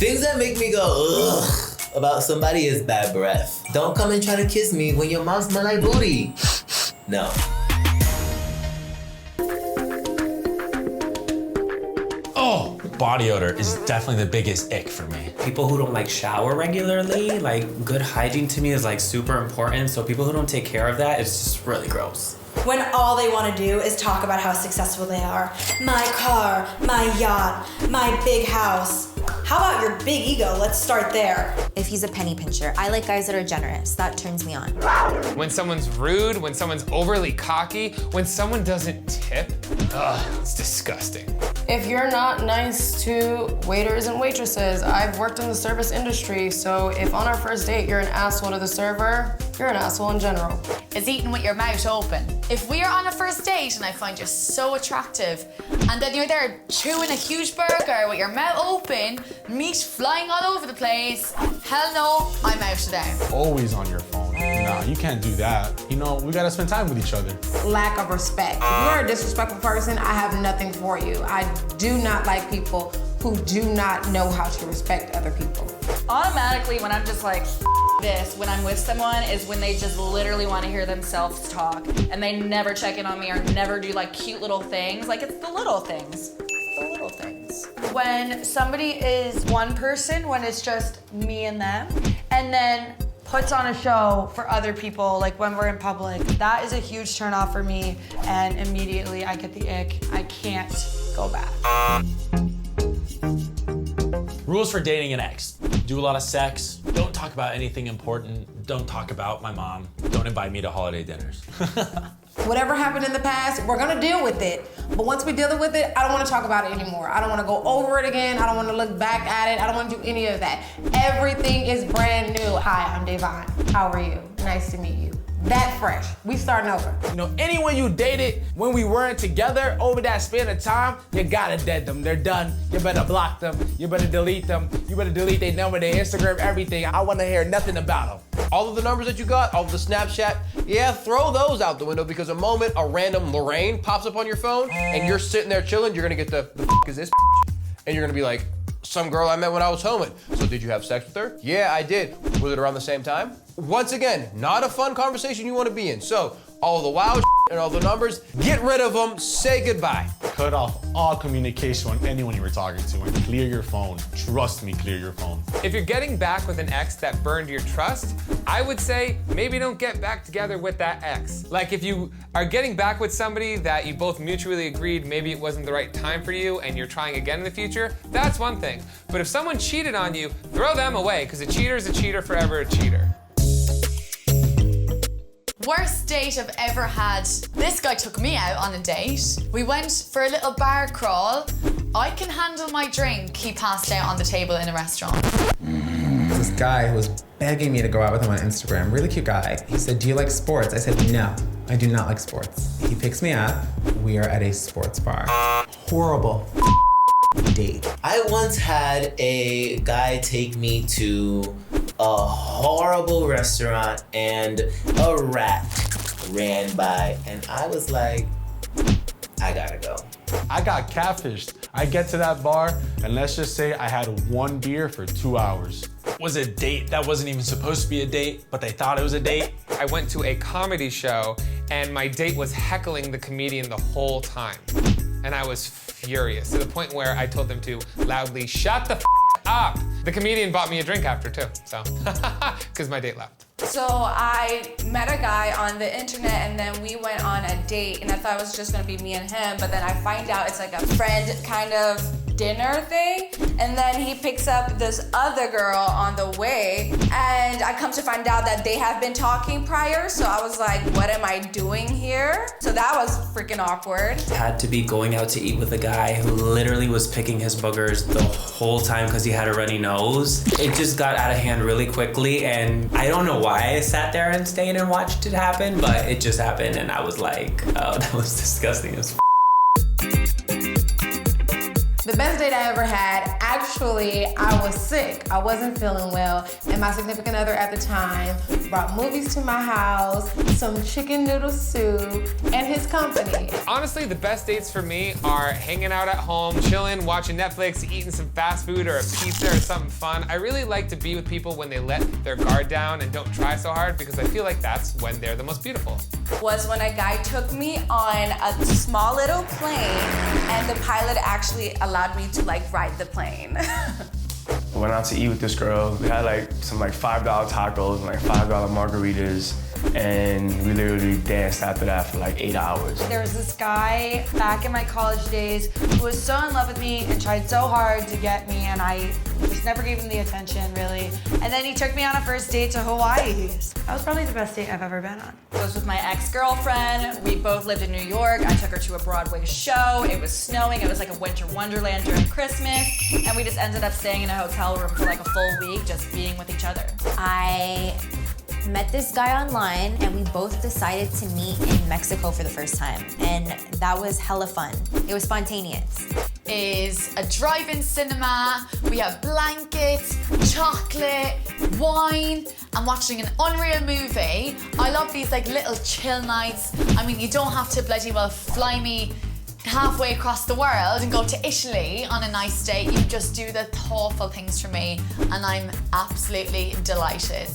Things that make me go, ugh, about somebody is bad breath. Don't come and try to kiss me when your mouth smell like booty. No. Oh, body odor is definitely the biggest ick for me. People who don't like shower regularly, like good hygiene to me is like super important. So people who don't take care of that, it's just really gross. When all they want to do is talk about how successful they are. My car, my yacht, my big house. How about your big ego? Let's start there. If he's a penny pincher, I like guys that are generous. That turns me on. When someone's rude, when someone's overly cocky, when someone doesn't tip, it's disgusting. If you're not nice to waiters and waitresses, I've worked in the service industry, so if on our first date you're an asshole to the server, you're an asshole in general. Is eating with your mouth open. If we are on a first date and I find you so attractive, and then you're there chewing a huge burger with your mouth open, meat flying all over the place, hell no, I'm out today. Always on your phone. Nah, you can't do that. You know, we gotta spend time with each other. Lack of respect. If you're a disrespectful person, I have nothing for you. I do not like people who do not know how to respect other people. Automatically, when I'm just like, this, when I'm with someone, is when they just literally want to hear themselves talk, and they never check in on me or never do like cute little things. Like, it's the little things. The little things. When somebody is one person, when it's just me and them, and then puts on a show for other people, like when we're in public, that is a huge turn off for me, and immediately I get the ick. I can't go back. Rules for dating an ex. Do a lot of sex. Don't talk about anything important. Don't talk about my mom. Don't invite me to holiday dinners. Whatever happened in the past, we're gonna deal with it. But once we deal with it, I don't wanna talk about it anymore. I don't wanna go over it again. I don't wanna look back at it. I don't wanna do any of that. Everything is brand new. Hi, I'm Devon. How are you? Nice to meet you. That fresh. We starting over. You know, anyone you dated when we weren't together over that span of time, you gotta dead them. They're done. You better block them. You better delete them. You better delete their number, their Instagram, everything. I wanna hear nothing about them. All of the numbers that you got, all of the Snapchat, yeah, throw those out the window, because the moment a random Lorraine pops up on your phone and you're sitting there chilling, you're gonna get the f is this? And you're gonna be like, some girl I met when I was home with. So did you have sex with her? Yeah, I did. Was it around the same time? Once again, not a fun conversation you want to be in. So all the wow and all the numbers, get rid of them, say goodbye. Cut off all communication with anyone you were talking to and clear your phone. Trust me, clear your phone. If you're getting back with an ex that burned your trust, I would say maybe don't get back together with that ex. Like, if you are getting back with somebody that you both mutually agreed maybe it wasn't the right time for you and you're trying again in the future, that's one thing. But if someone cheated on you, throw them away, because a cheater is a cheater, forever a cheater. Worst date I've ever had. This guy took me out on a date. We went for a little bar crawl. I can handle my drink. He passed out on the table in a restaurant. This guy who was begging me to go out with him on Instagram, really cute guy. He said, do you like sports? I said, no, I do not like sports. He picks me up. We are at a sports bar. Horrible date. I once had a guy take me to a horrible restaurant and a rat ran by, and I was like, I gotta go. I got catfished. I get to that bar, and let's just say I had one beer for 2 hours. Was a date that wasn't even supposed to be a date, but they thought it was a date. I went to a comedy show and my date was heckling the comedian the whole time. And I was furious, to the point where I told them to loudly shut the up. The comedian bought me a drink after too, so, because my date left. So I met a guy on the internet, and then we went on a date, and I thought it was just gonna be me and him, but then I find out it's like a friend kind of dinner thing, and then he picks up this other girl on the way, and I come to find out that they have been talking prior, so I was like, what am I doing here? So that was freaking awkward. Had to be going out to eat with a guy who literally was picking his boogers the whole time because he had a runny nose. It just got out of hand really quickly, and I don't know why I sat there and stayed and watched it happen, but it just happened, and I was like, oh, that was disgusting as The best date I ever had, actually, I was sick. I wasn't feeling well, and my significant other at the time brought movies to my house, some chicken noodle soup, and his company. Honestly, the best dates for me are hanging out at home, chilling, watching Netflix, eating some fast food or a pizza or something fun. I really like to be with people when they let their guard down and don't try so hard, because I feel like that's when they're the most beautiful. Was when a guy took me on a small little plane, and the pilot actually allowed me to like ride the plane. Went out to eat with this girl. We had like some like $5 tacos and like $5 margaritas, and we literally danced after that for like 8 hours. There was this guy back in my college days who was so in love with me and tried so hard to get me, and I just never gave him the attention, really. And then he took me on a first date to Hawaii. That was probably the best date I've ever been on. I was with my ex-girlfriend. We both lived in New York. I took her to a Broadway show. It was snowing. It was like a winter wonderland during Christmas. And we just ended up staying in a hotel room for like a full week, just being with each other. I met this guy online, and we both decided to meet in Mexico for the first time. And that was hella fun. It was spontaneous. Is a drive-in cinema. We have blankets, chocolate, wine, and watching an unreal movie. I love these like little chill nights. I mean, you don't have to bloody well fly me halfway across the world and go to Italy on a nice date. You just do the thoughtful things for me, and I'm absolutely delighted.